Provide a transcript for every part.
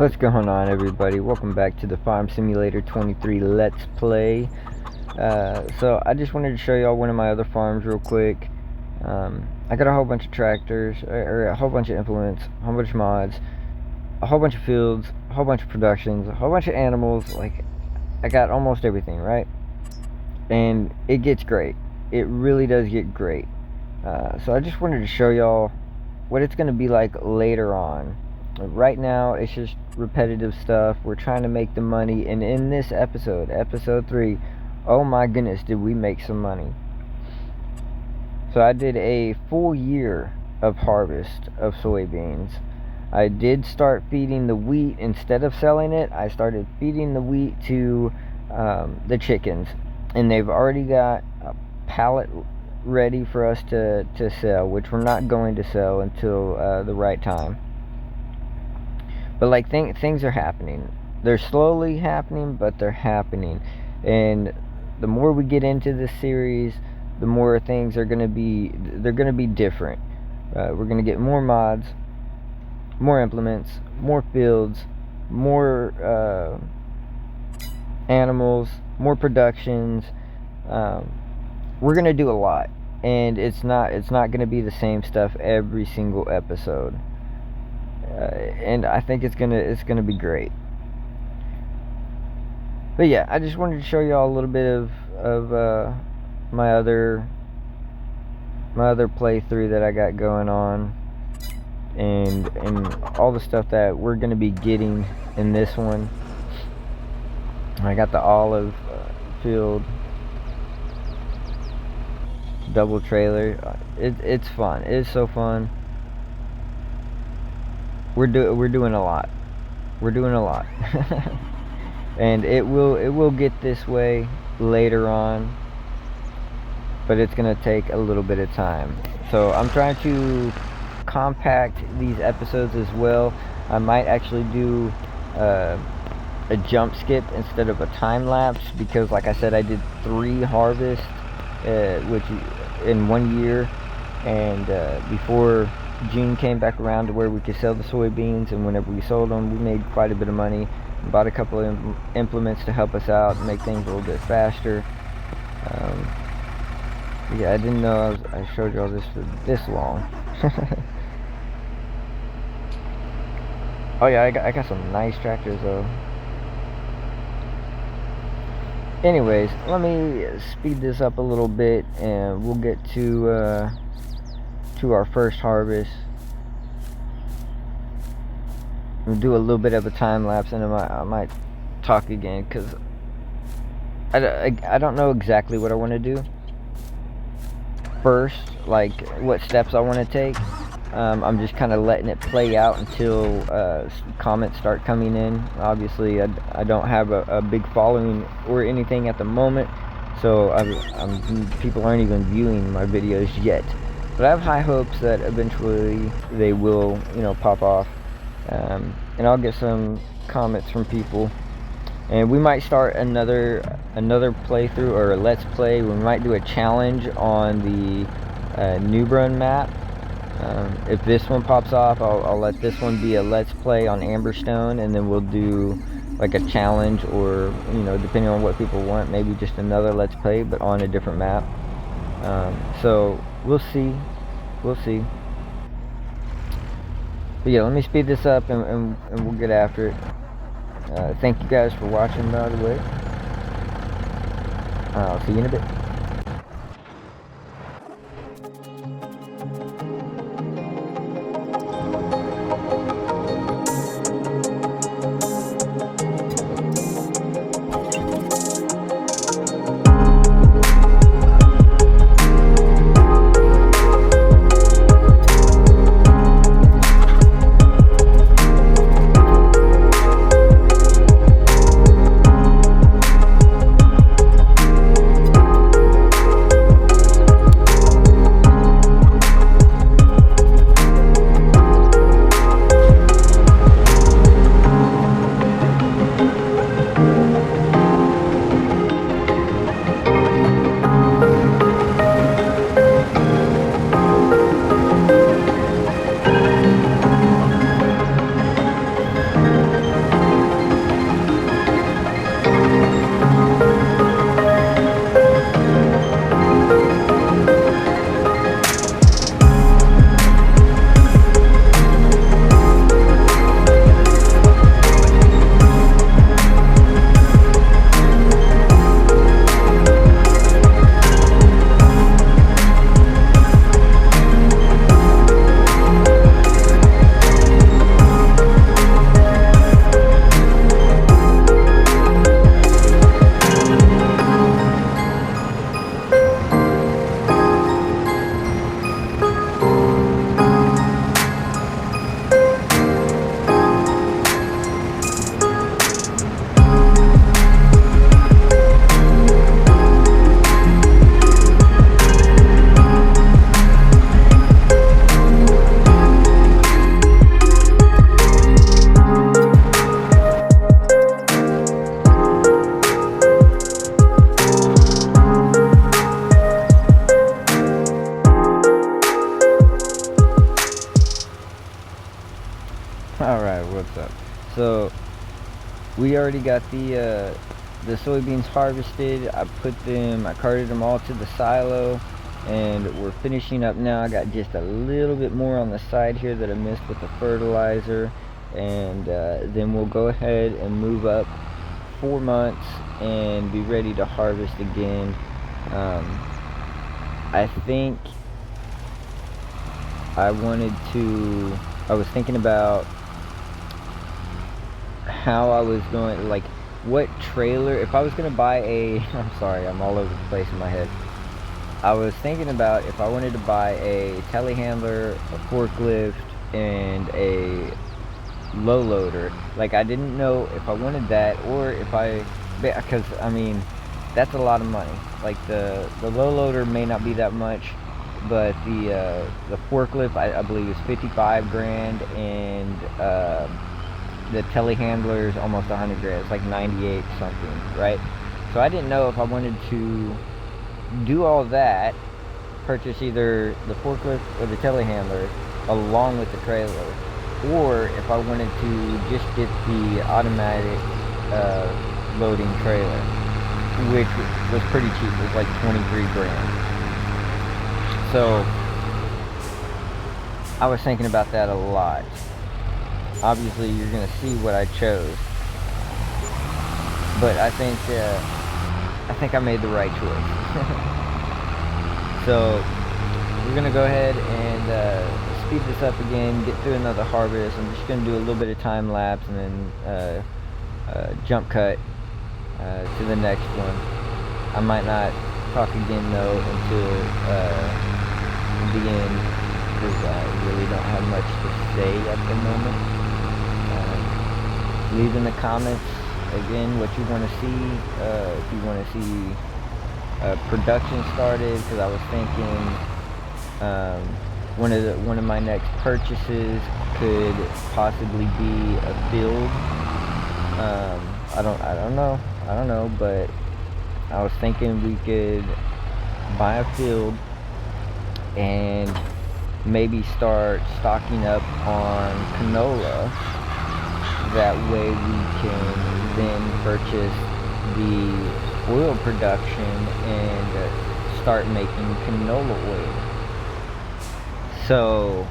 What's going on, everybody? Welcome back to the Farm Simulator 23 Let's Play. So I just wanted to show y'all one of my other farms real quick. I got a whole bunch of tractors, or a whole bunch of implements, a whole bunch of mods, a whole bunch of fields, a whole bunch of productions, a whole bunch of animals. Like, I got almost everything, right? And it gets great. It really does get great. So I just wanted to show y'all what it's going to be like later on. Right now it's just repetitive stuff. We're trying to make the money, and in this episode 3, oh my goodness, did we make some money. So I did a full year of harvest of soybeans. I did start feeding the wheat. Instead of selling it, I started feeding the wheat to the chickens, and they've already got a pallet ready for us to sell, which we're not going to sell until the right time. But like things are happening. They're slowly happening, but they're happening. And the more we get into this series, the more things are gonna be different. We're gonna get more mods, more implements, more fields, more animals, more productions. We're gonna do a lot, and it's not gonna be the same stuff every single episode. And I think it's gonna be great. But yeah, I just wanted to show y'all a little bit of my other playthrough that I got going on, and all the stuff that we're gonna be getting in this one. I got the olive field, double trailer. It's fun. It is so fun. We're doing a lot. We're doing a lot. And it will get this way later on, but it's gonna take a little bit of time. So I'm trying to compact these episodes as well. I might actually do a jump skip instead of a time lapse, because like I said, I did 3 harvests which in 1 year, and before June came back around to where we could sell the soybeans, and whenever we sold them, we made quite a bit of money. Bought a couple of implements to help us out and make things a little bit faster. Yeah, I didn't know I showed you all this for this long. Oh yeah, I got some nice tractors though. Anyways, let me speed this up a little bit, and we'll get to our first harvest. We'll do a little bit of a time lapse, and I might talk again, because I don't know exactly what I want to do first, like what steps I want to take. I'm just kind of letting it play out until comments start coming in. Obviously, I don't have a big following or anything at the moment, so people aren't even viewing my videos yet. But I have high hopes that eventually they will, pop off. And I'll get some comments from people, and we might start another playthrough or a let's play. We might do a challenge on the New Brun map. If this one pops off, I'll let this one be a let's play on Amberstone, and then we'll do like a challenge, or depending on what people want, maybe just another let's play but on a different map. So we'll see. But yeah, let me speed this up, and we'll get after it. Thank you guys for watching, by the way. I'll see you in a bit. Alright, what's up? So, we already got the soybeans harvested. I carted them all to the silo, and we're finishing up now. I got just a little bit more on the side here that I missed with the fertilizer, and then we'll go ahead and move up 4 months and be ready to harvest again. I think I was thinking about how I was going, like, what trailer, if I was going to buy I'm sorry, I'm all over the place in my head. I was thinking about if I wanted to buy a telehandler, a forklift, and a low loader. Like, I didn't know if I wanted that, or because, I mean, that's a lot of money. Like, the low loader may not be that much, but the forklift, I believe, is 55 grand, and the telehandler is almost 100 grand. It's like 98 something, right? So I didn't know if I wanted to do all that, purchase either the forklift or the telehandler along with the trailer, or if I wanted to just get the automatic loading trailer, which was pretty cheap. It was like 23 grand. So I was thinking about that a lot. Obviously, you're going to see what I chose, but I think I made the right choice. So we're going to go ahead and speed this up again, get through another harvest. I'm just going to do a little bit of time lapse and then jump cut to the next one. I might not talk again though until the end, because I really don't have much to say at the moment. Leave in the comments again what you want to see, if you want to see production started, because I was thinking one of my next purchases could possibly be a field. I don't know, but I was thinking we could buy a field and maybe start stocking up on canola. That way we can then purchase the oil production and start making canola oil. So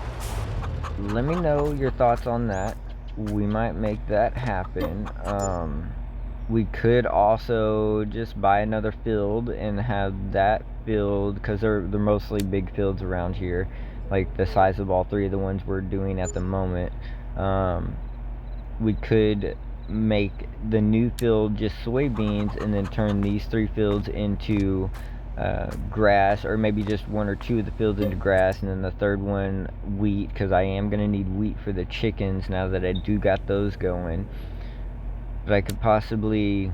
let me know your thoughts on that. We might make that happen. We could also just buy another field and have that field, because they're mostly big fields around here, like the size of all three of the ones we're doing at the moment. We could make the new field just soybeans and then turn these 3 fields into grass, or maybe just 1 or 2 of the fields into grass, and then the third one wheat, because I am going to need wheat for the chickens now that I do got those going. But I could possibly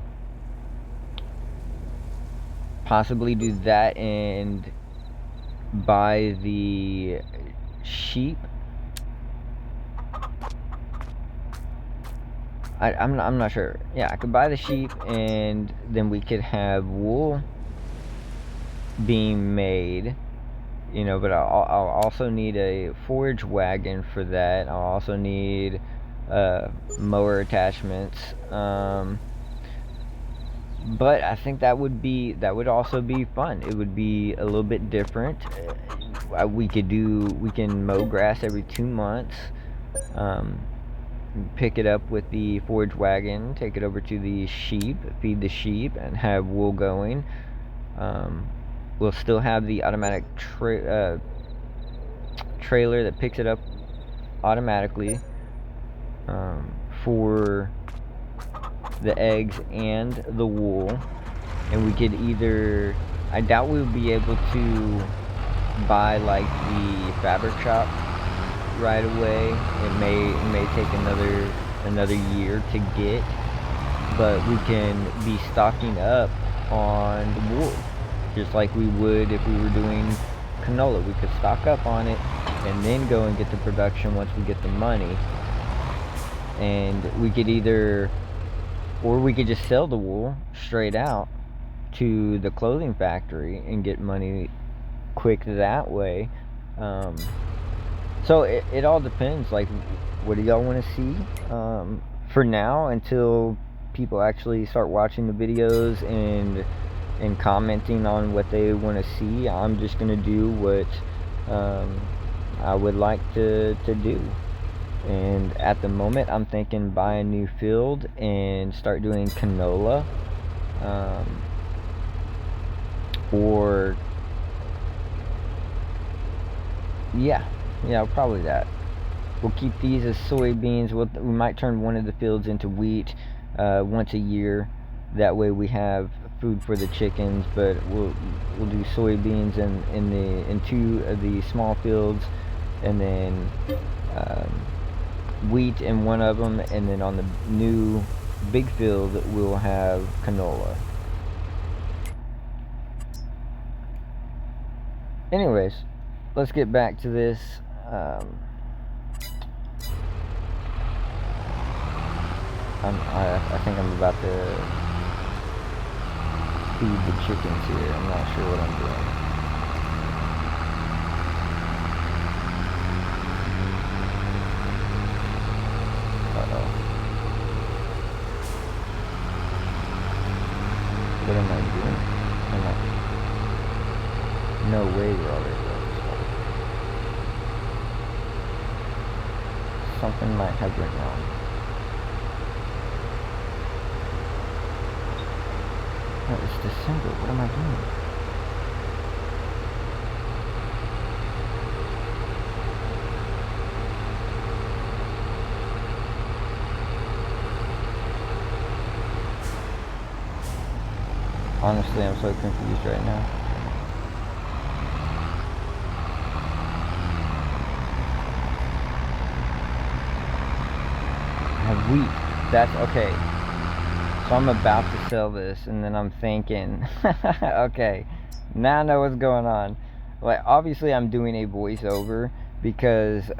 do that and buy the sheep. I'm not sure. Yeah, I could buy the sheep, and then we could have wool being made, you know, but I'll also need a forage wagon for that. I'll also need mower attachments, but I think that would also be fun. It would be a little bit different. We can mow grass every 2 months, pick it up with the forage wagon, take it over to the sheep, feed the sheep, and have wool going. We'll still have the automatic trailer that picks it up automatically for the eggs and the wool. And we could either, I doubt we'll be able to buy like the fabric shop right away. It may take another year to get, but we can be stocking up on the wool, just like we would if we were doing canola. We could stock up on it and then go and get the production once we get the money. And we could we could just sell the wool straight out to the clothing factory and get money quick that way. So it all depends. Like, what do y'all want to see? For now, until people actually start watching the videos and commenting on what they want to see, I'm just gonna do what I would like to do. And at the moment, I'm thinking buy a new field and start doing canola, or yeah, probably that. We'll keep these as soybeans. We might turn one of the fields into wheat once a year. That way we have food for the chickens. But we'll do soybeans in two of the small fields, and then wheat in one of them, and then on the new big field we'll have canola. Anyways, let's get back to this. I think I'm about to feed the chickens here. I'm not sure what I'm doing. Uh-oh. What am I doing? No way we're already ready. Something might have went wrong. No, it's December. What am I doing? Honestly, I'm so confused right now. I have wheat. That's okay. So I'm about to sell this, and then I'm thinking, okay, now I know what's going on. Like, obviously I'm doing a voiceover because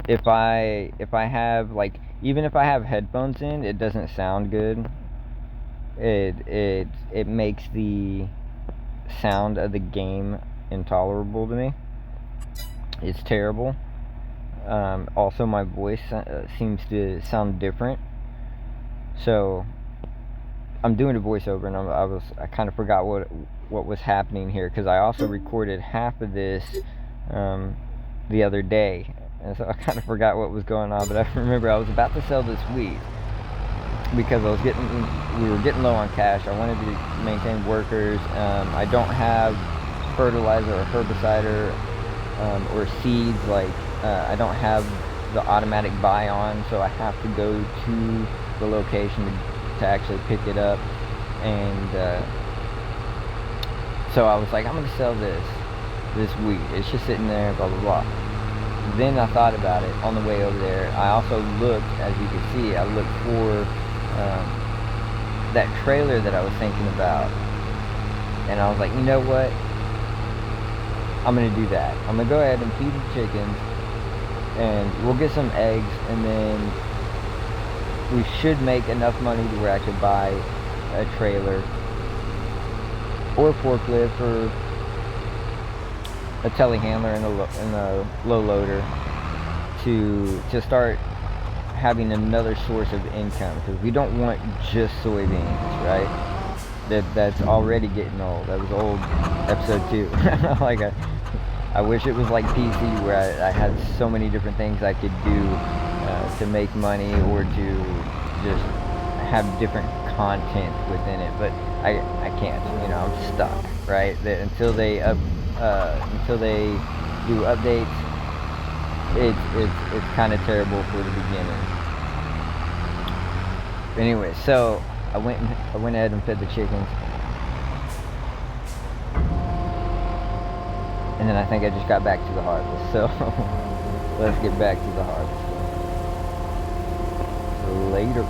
if I have, like, even if I have headphones in, it doesn't sound good. It makes the sound of the game intolerable to me. It's terrible. Also, my voice seems to sound different. So I'm doing a voiceover, and I kind of forgot what was happening here, because I also recorded half of this the other day, and so I kind of forgot what was going on. But I remember I was about to sell this wheat because we were getting low on cash. I wanted to maintain workers. I don't have fertilizer or herbicide or seeds. Like, I don't have the automatic buy on, so I have to go to the location to actually pick it up. And so I was like, I'm gonna sell this wheat. It's just sitting there, blah blah blah. Then I thought about it on the way over there. I also looked, as you can see, I looked for that trailer that I was thinking about, and I was like, you know what, I'm gonna do that. I'm gonna go ahead and feed the chickens, and we'll get some eggs, and then we should make enough money to where I could buy a trailer or a forklift or a telehandler and a low loader to start having another source of income, because we don't want just soybeans, right? That's already getting old. That was old episode 2. Like, I wish it was like PC, where I had so many different things I could do to make money, or to just have different content within it, but I can't. I'm stuck, right? Until they do updates, it's kind of terrible for the beginning. Anyway, so I went ahead and fed the chickens, and then I think I just got back to the harvest. So let's get back to the harvest later.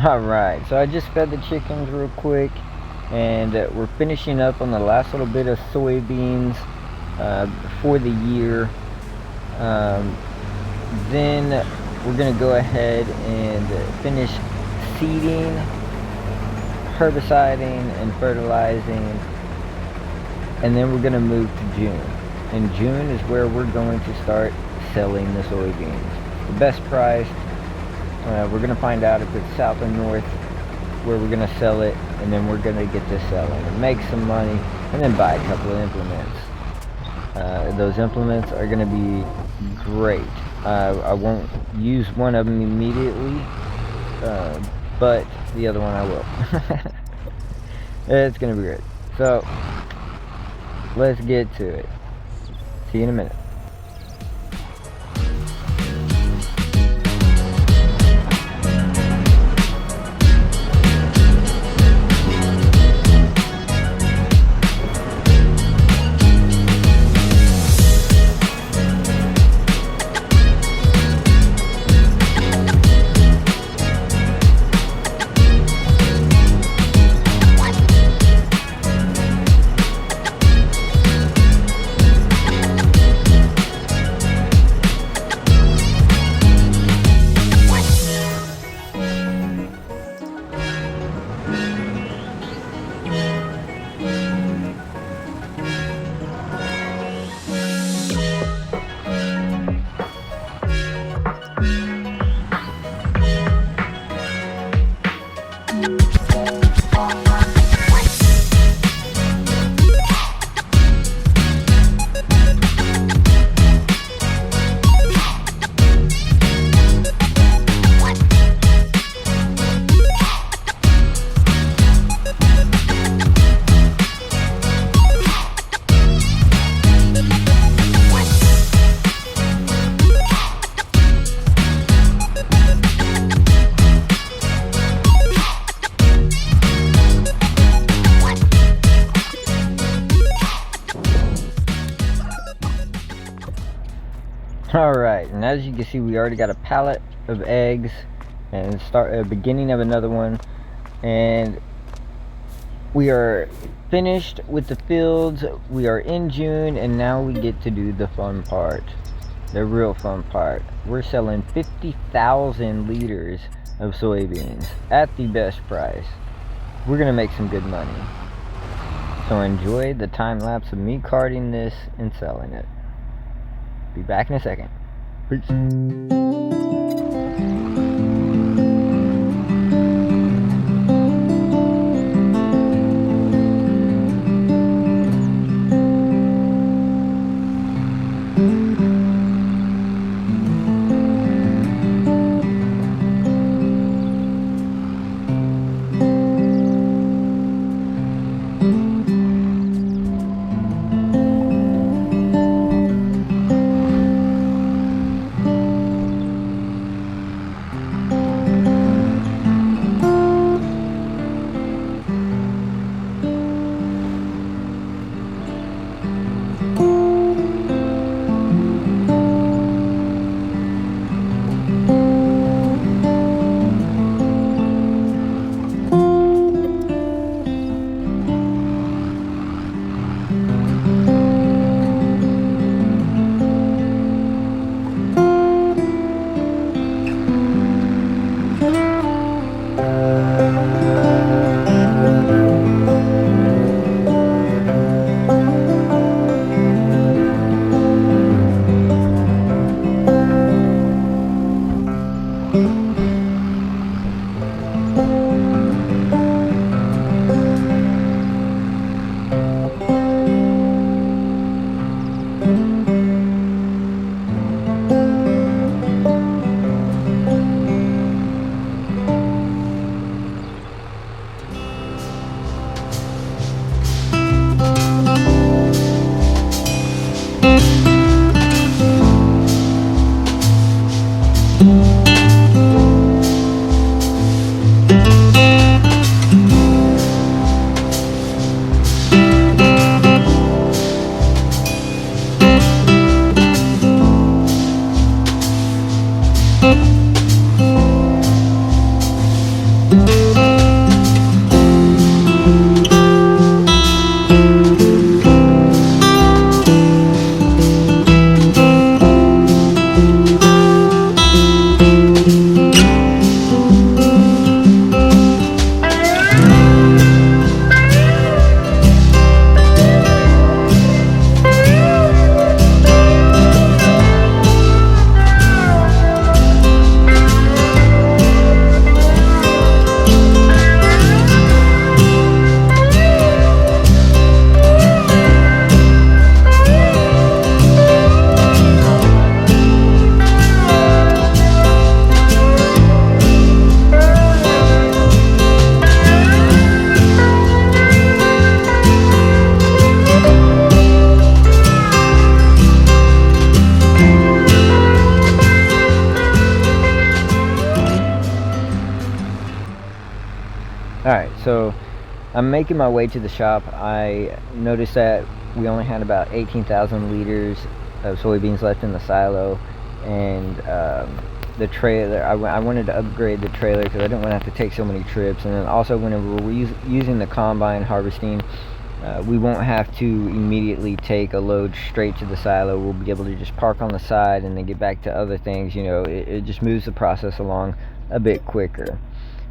Alright, so I just fed the chickens real quick, and we're finishing up on the last little bit of soybeans for the year. Then we're going to go ahead and finish seeding, herbiciding, and fertilizing, and then we're going to move to June. And June is where we're going to start selling the soybeans. The best price. We're going to find out if it's south or north where we're going to sell it, and then we're going to get to selling and make some money, and then buy a couple of implements. Those implements are going to be great. I won't use one of them immediately, but the other one I will. It's going to be great. So let's get to it. See you in a minute. Alright, and as you can see, we already got a pallet of eggs and beginning of another one, and we are finished with the fields. We are in June, and now we get to do the fun part, the real fun part. We're selling 50,000 liters of soybeans at the best price. We're gonna make some good money, so enjoy the time lapse of me carting this and selling it. Be back in a second. Peace. So I'm making my way to the shop. I noticed that we only had about 18,000 liters of soybeans left in the silo, and the trailer, I wanted to upgrade the trailer because I didn't want to have to take so many trips. And then also, whenever we're using the combine harvesting, we won't have to immediately take a load straight to the silo. We'll be able to just park on the side and then get back to other things. You know, it just moves the process along a bit quicker.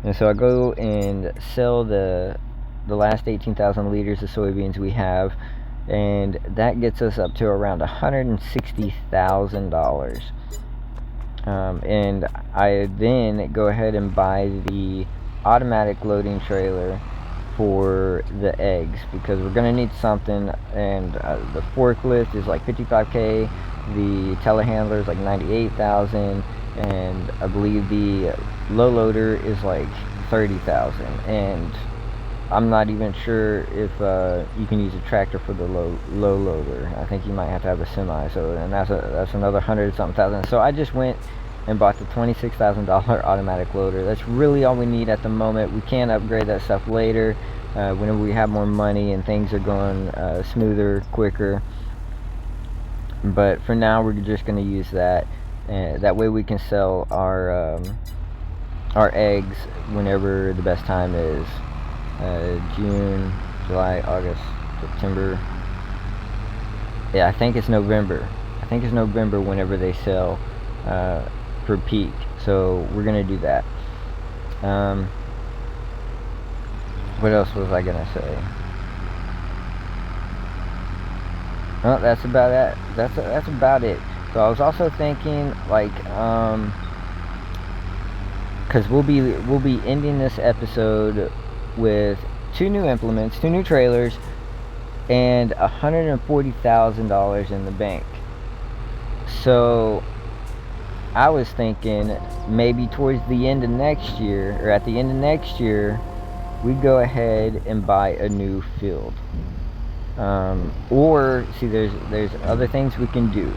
And so I go and sell the last 18,000 liters of soybeans we have, and that gets us up to around $160,000. And I then go ahead and buy the automatic loading trailer for the eggs, because we're going to need something. And the forklift is like $55K, the telehandler is like $98,000, and I believe the low loader is like $30,000. And I'm not even sure if you can use a tractor for the low loader. I think you might have to have a semi. So, and that's another $100-something thousand. So I just went and bought the $26,000 automatic loader. That's really all we need at the moment. We can upgrade that stuff later whenever we have more money and things are going smoother, quicker. But for now, we're just going to use that. That way we can sell our eggs whenever the best time is. June, July, August, September. Yeah, I think it's November. I think it's November whenever they sell for peak. So we're gonna do that. What else was I gonna say? Well, that's about it. That's about it. So I was also thinking, like, because we'll be ending this episode with 2 new implements, 2 new trailers, and $140,000 in the bank. So I was thinking maybe towards the end of next year, or at the end of next year, we go ahead and buy a new field. Or see, there's other things we can do.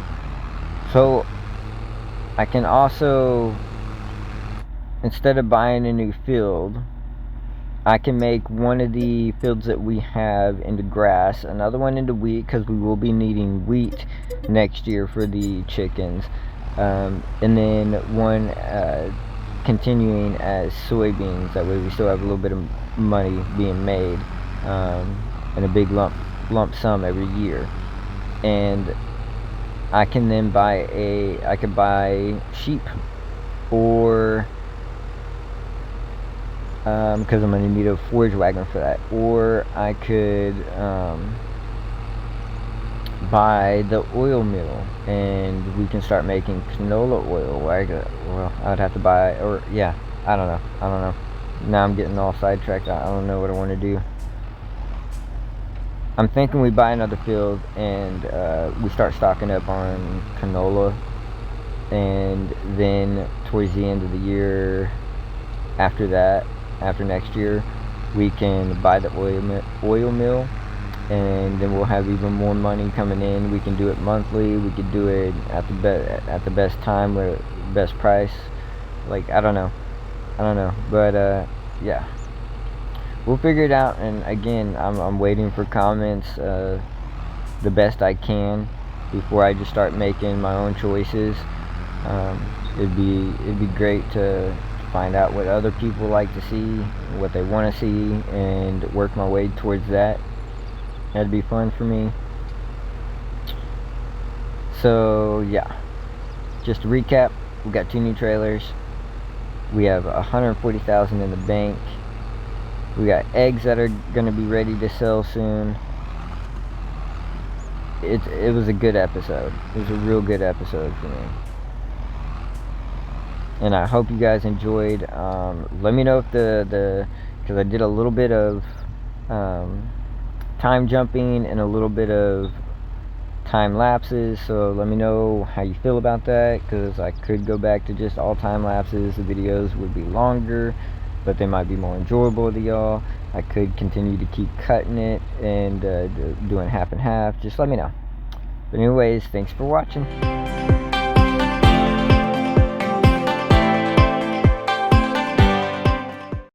So I can also, instead of buying a new field, I can make one of the fields that we have into grass, another one into wheat, because we will be needing wheat next year for the chickens, and then one continuing as soybeans. That way we still have a little bit of money being made, and a big lump sum every year. And I can then buy sheep, or because I'm going to need a forage wagon for that. Or I could buy the oil mill, and we can start making canola oil. Well, I'd have to buy, or yeah, I don't know. Now I'm getting all sidetracked. I don't know what I want to do. I'm thinking we buy another field, and we start stocking up on canola, and then towards the end of the year, after next year, we can buy the oil mill, and then we'll have even more money coming in. We can do it monthly. We could do it at the best time, with best price. Like, I don't know, but yeah, we'll figure it out. And again, I'm waiting for comments the best I can before I just start making my own choices. It'd be great to find out what other people like to see, what they want to see, and work my way towards that. That'd be fun for me. So yeah, just to recap, we got 2 new trailers, we have $140,000 in the bank, we got eggs that are going to be ready to sell soon. It was a good episode. It was a real good episode for me, and I hope you guys enjoyed. Let me know if because I did a little bit of time jumping and a little bit of time lapses, so let me know how you feel about that, because I could go back to just all time lapses. The videos would be longer, but they might be more enjoyable to y'all. I could continue to keep cutting it and doing half and half. Just let me know. But anyways, thanks for watching.